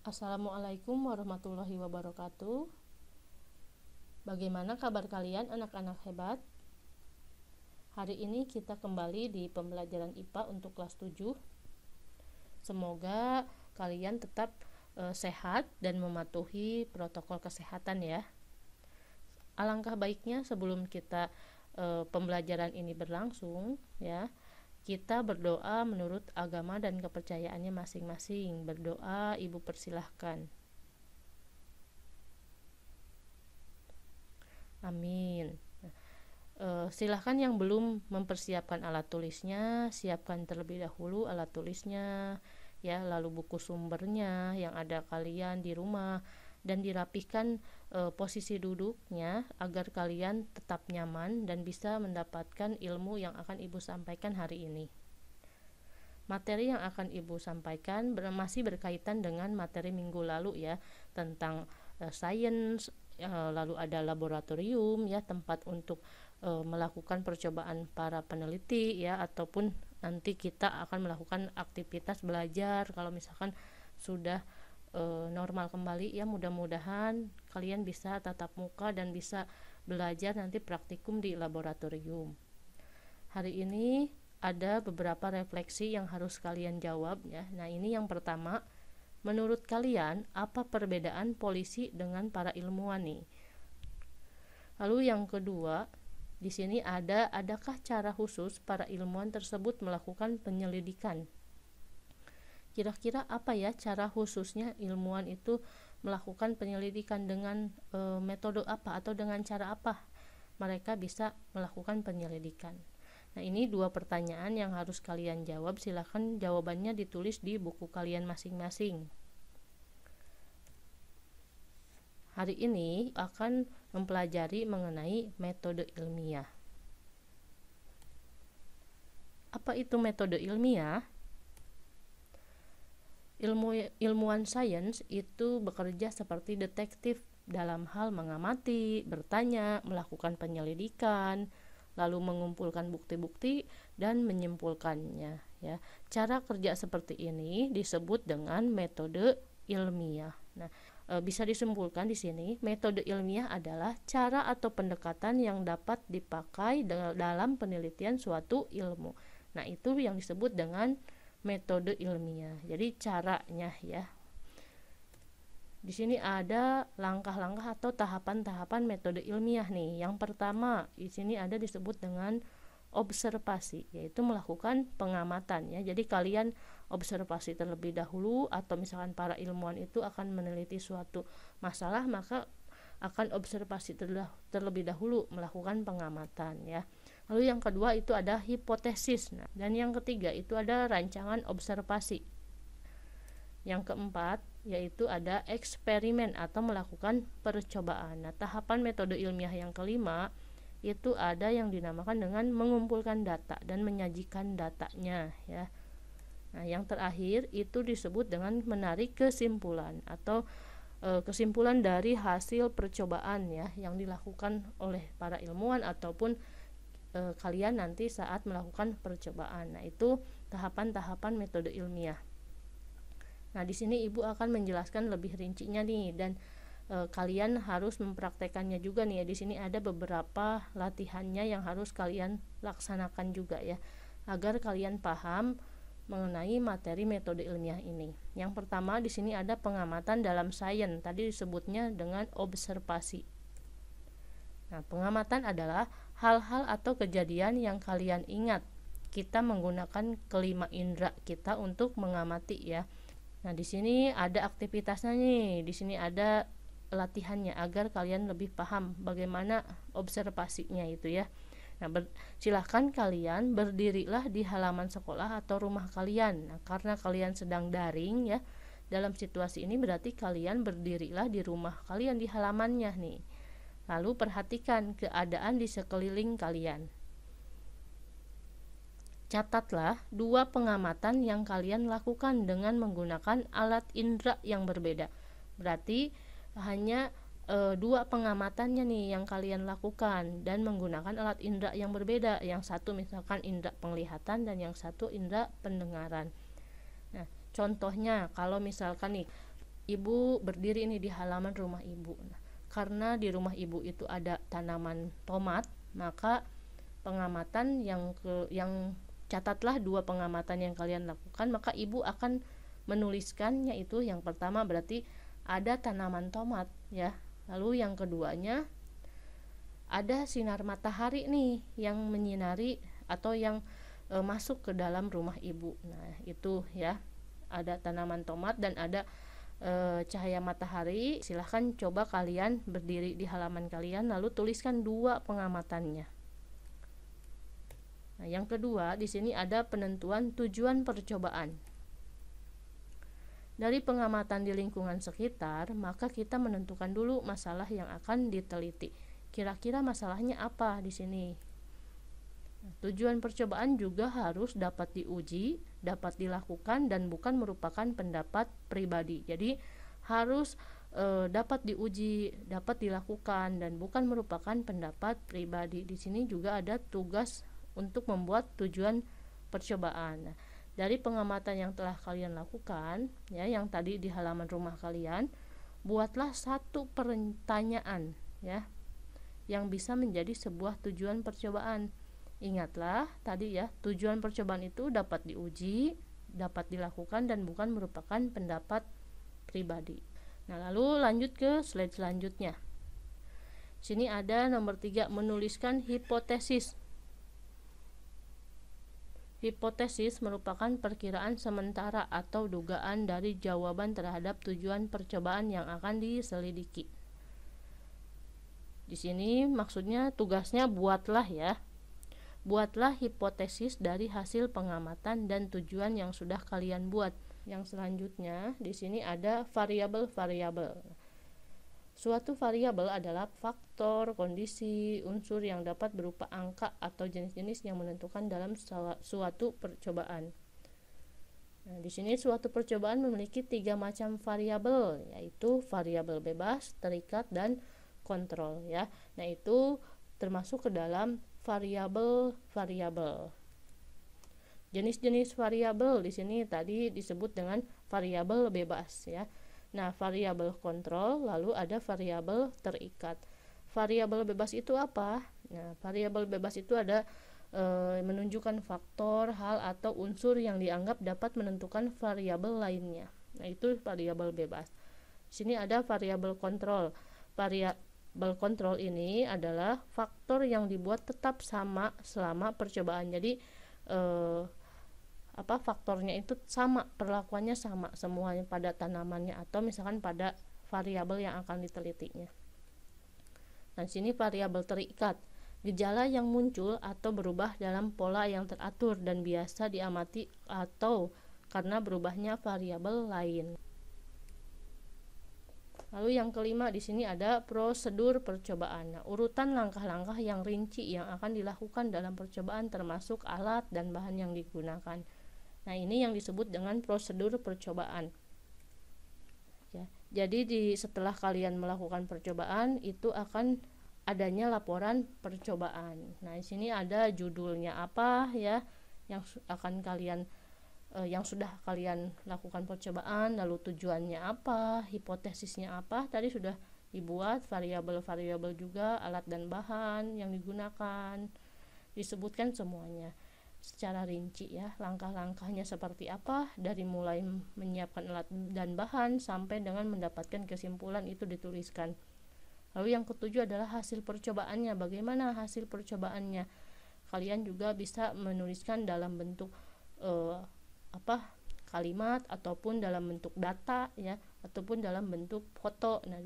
Assalamualaikum warahmatullahi wabarakatuh. Bagaimana kabar kalian anak-anak hebat? Hari ini kita kembali di pembelajaran IPA untuk kelas 7. Semoga kalian tetap sehat dan mematuhi protokol kesehatan ya. Alangkah baiknya sebelum kita pembelajaran ini berlangsung ya, kita berdoa menurut agama dan kepercayaannya masing-masing. Berdoa, Ibu persilahkan. Amin. Silahkan yang belum mempersiapkan alat tulisnya, siapkan terlebih dahulu alat tulisnya ya, lalu buku sumbernya yang ada kalian di rumah, dan dirapihkan posisi duduknya agar kalian tetap nyaman dan bisa mendapatkan ilmu yang akan Ibu sampaikan hari ini. Materi yang akan Ibu sampaikan masih berkaitan dengan materi minggu lalu ya, tentang sains, lalu ada laboratorium ya, tempat untuk melakukan percobaan para peneliti ya, ataupun nanti kita akan melakukan aktivitas belajar kalau misalkan sudah normal kembali ya. Mudah-mudahan kalian bisa tatap muka dan bisa belajar nanti praktikum di laboratorium. Hari ini ada beberapa refleksi yang harus kalian jawab ya. Nah, ini yang pertama, menurut kalian apa perbedaan polisi dengan para ilmuwan nih? Lalu yang kedua, di sini adakah cara khusus para ilmuwan tersebut melakukan penyelidikan? Kira-kira apa ya cara khususnya ilmuwan itu melakukan penyelidikan, dengan metode apa atau dengan cara apa mereka bisa melakukan penyelidikan? Nah, ini dua pertanyaan yang harus kalian jawab. Silakan jawabannya ditulis di buku kalian masing-masing. Hari ini akan mempelajari mengenai metode ilmiah. Apa itu metode ilmiah? Ilmuwan sains itu bekerja seperti detektif dalam hal mengamati, bertanya, melakukan penyelidikan, lalu mengumpulkan bukti-bukti dan menyimpulkannya ya. Cara kerja seperti ini disebut dengan metode ilmiah. Nah, bisa disimpulkan di sini, metode ilmiah adalah cara atau pendekatan yang dapat dipakai dalam penelitian suatu ilmu. Nah, itu yang disebut dengan metode ilmiah. Jadi caranya ya. Di sini ada langkah-langkah atau tahapan-tahapan metode ilmiah nih. Yang pertama, di sini ada disebut dengan observasi, yaitu melakukan pengamatan ya. Jadi kalian observasi terlebih dahulu, atau misalkan para ilmuwan itu akan meneliti suatu masalah, maka akan observasi terlebih dahulu, melakukan pengamatan ya. Lalu yang kedua itu ada hipotesis. Nah, dan yang ketiga itu ada rancangan observasi. Yang keempat yaitu ada eksperimen atau melakukan percobaan. Nah, tahapan metode ilmiah yang kelima itu ada yang dinamakan dengan mengumpulkan data dan menyajikan datanya ya. Nah, yang terakhir itu disebut dengan menarik kesimpulan atau kesimpulan dari hasil percobaan ya, yang dilakukan oleh para ilmuwan ataupun kalian nanti saat melakukan percobaan. Nah, itu tahapan-tahapan metode ilmiah. Nah, di sini Ibu akan menjelaskan lebih rincinya nih, dan kalian harus mempraktekannya juga nih ya. Di sini ada beberapa latihannya yang harus kalian laksanakan juga ya, agar kalian paham mengenai materi metode ilmiah ini. Yang pertama di sini ada pengamatan dalam sains. Tadi disebutnya dengan observasi. Nah, pengamatan adalah hal-hal atau kejadian yang kalian ingat. Kita menggunakan kelima indera kita untuk mengamati ya. Nah, di sini ada aktivitasnya nih. Di sini ada latihannya agar kalian lebih paham bagaimana observasinya itu ya. Nah, silahkan kalian berdirilah di halaman sekolah atau rumah kalian. Nah, karena kalian sedang daring ya, dalam situasi ini berarti kalian berdirilah di rumah kalian, di halamannya nih. Lalu perhatikan keadaan di sekeliling kalian. Catatlah dua pengamatan yang kalian lakukan dengan menggunakan alat indera yang berbeda. Berarti hanya dua pengamatannya nih yang kalian lakukan dan menggunakan alat indera yang berbeda. Yang satu misalkan indera penglihatan dan yang satu indera pendengaran. Nah, contohnya kalau misalkan nih ibu berdiri ini di halaman rumah ibu. Nah, karena di rumah ibu itu ada tanaman tomat, maka pengamatan yang catatlah 2 pengamatan yang kalian lakukan, maka ibu akan menuliskannya. Itu yang pertama berarti ada tanaman tomat ya. Lalu yang keduanya ada sinar matahari nih yang menyinari atau yang masuk ke dalam rumah ibu. Nah, itu ya. Ada tanaman tomat dan ada cahaya matahari. Silahkan coba kalian berdiri di halaman kalian lalu tuliskan 2 pengamatannya. Nah, yang kedua di sini ada penentuan tujuan percobaan. Dari pengamatan di lingkungan sekitar, maka kita menentukan dulu masalah yang akan diteliti. Kira-kira masalahnya apa di sini? Nah, tujuan percobaan juga harus dapat diuji, dapat dilakukan, dan bukan merupakan pendapat pribadi. Jadi harus dapat diuji, dapat dilakukan, dan bukan merupakan pendapat pribadi. Di sini juga ada tugas untuk membuat tujuan percobaan. Nah, dari pengamatan yang telah kalian lakukan ya, yang tadi di halaman rumah kalian, buatlah 1 pertanyaan ya yang bisa menjadi sebuah tujuan percobaan. Ingatlah tadi ya, tujuan percobaan itu dapat diuji, dapat dilakukan, dan bukan merupakan pendapat pribadi. Nah, lalu lanjut ke slide selanjutnya. Sini ada nomor 3, menuliskan hipotesis. Hipotesis merupakan perkiraan sementara atau dugaan dari jawaban terhadap tujuan percobaan yang akan diselidiki. Di sini maksudnya tugasnya buatlah hipotesis dari hasil pengamatan dan tujuan yang sudah kalian buat. Yang selanjutnya di sini ada variabel-variabel. Suatu variabel adalah faktor, kondisi, unsur yang dapat berupa angka atau jenis-jenis yang menentukan dalam suatu percobaan. Nah, di sini suatu percobaan memiliki 3 macam variabel, yaitu variabel bebas, terikat, dan kontrol ya. Nah, itu termasuk ke dalam variabel-variabel. Jenis-jenis variabel di sini tadi disebut dengan variabel bebas ya. Nah, variabel kontrol, lalu ada variabel terikat. Variabel bebas itu apa? Nah, variabel bebas itu ada menunjukkan faktor, hal, atau unsur yang dianggap dapat menentukan variabel lainnya. Nah, itu variabel bebas. Di sini ada variabel kontrol. Variabel kontrol ini adalah faktor yang dibuat tetap sama selama percobaan. Jadi faktornya itu sama, perlakuannya sama semuanya pada tanamannya atau misalkan pada variabel yang akan ditelitinya. Nah, sini variabel terikat, gejala yang muncul atau berubah dalam pola yang teratur dan biasa diamati atau karena berubahnya variabel lain. Lalu yang kelima di sini ada prosedur percobaan. Nah, urutan langkah-langkah yang rinci yang akan dilakukan dalam percobaan termasuk alat dan bahan yang digunakan. Nah, ini yang disebut dengan prosedur percobaan. Ya, jadi setelah kalian melakukan percobaan itu akan adanya laporan percobaan. Nah, di sini ada judulnya apa ya yang akan kalian yang sudah kalian lakukan percobaan, lalu tujuannya apa, hipotesisnya apa, tadi sudah dibuat, variabel-variabel juga, alat dan bahan yang digunakan, disebutkan semuanya secara rinci ya, langkah-langkahnya seperti apa, dari mulai menyiapkan alat dan bahan sampai dengan mendapatkan kesimpulan itu dituliskan. Lalu yang ketujuh adalah hasil percobaannya. Bagaimana hasil percobaannya? Kalian juga bisa menuliskan dalam bentuk kalimat ataupun dalam bentuk data ya, ataupun dalam bentuk foto. Nah,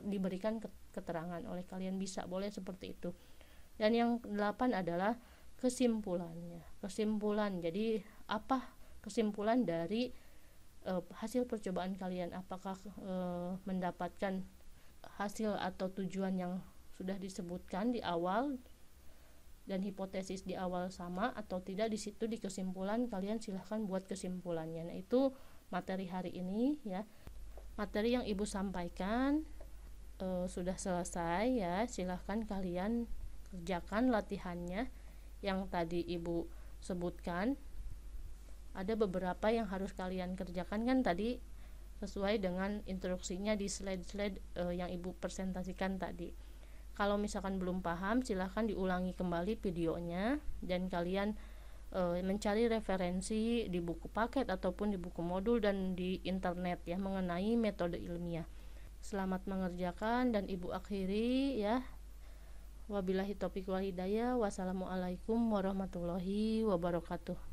diberikan keterangan oleh kalian, bisa boleh seperti itu. Dan yang 8 adalah kesimpulannya. Kesimpulan, jadi apa kesimpulan dari hasil percobaan kalian? Apakah mendapatkan hasil atau tujuan yang sudah disebutkan di awal dan hipotesis di awal sama atau tidak? Di situ di kesimpulan kalian silahkan buat kesimpulannya. Nah, itu materi hari ini ya. Materi yang Ibu sampaikan sudah selesai ya. Silahkan kalian kerjakan latihannya yang tadi Ibu sebutkan. Ada beberapa yang harus kalian kerjakan kan tadi sesuai dengan instruksinya di slide-slide yang Ibu presentasikan tadi. Kalau misalkan belum paham, silahkan diulangi kembali videonya dan kalian mencari referensi di buku paket ataupun di buku modul dan di internet ya mengenai metode ilmiah. Selamat mengerjakan dan Ibu akhiri ya. Wabillahi taufiq wal hidayah. Wassalamualaikum warahmatullahi wabarakatuh.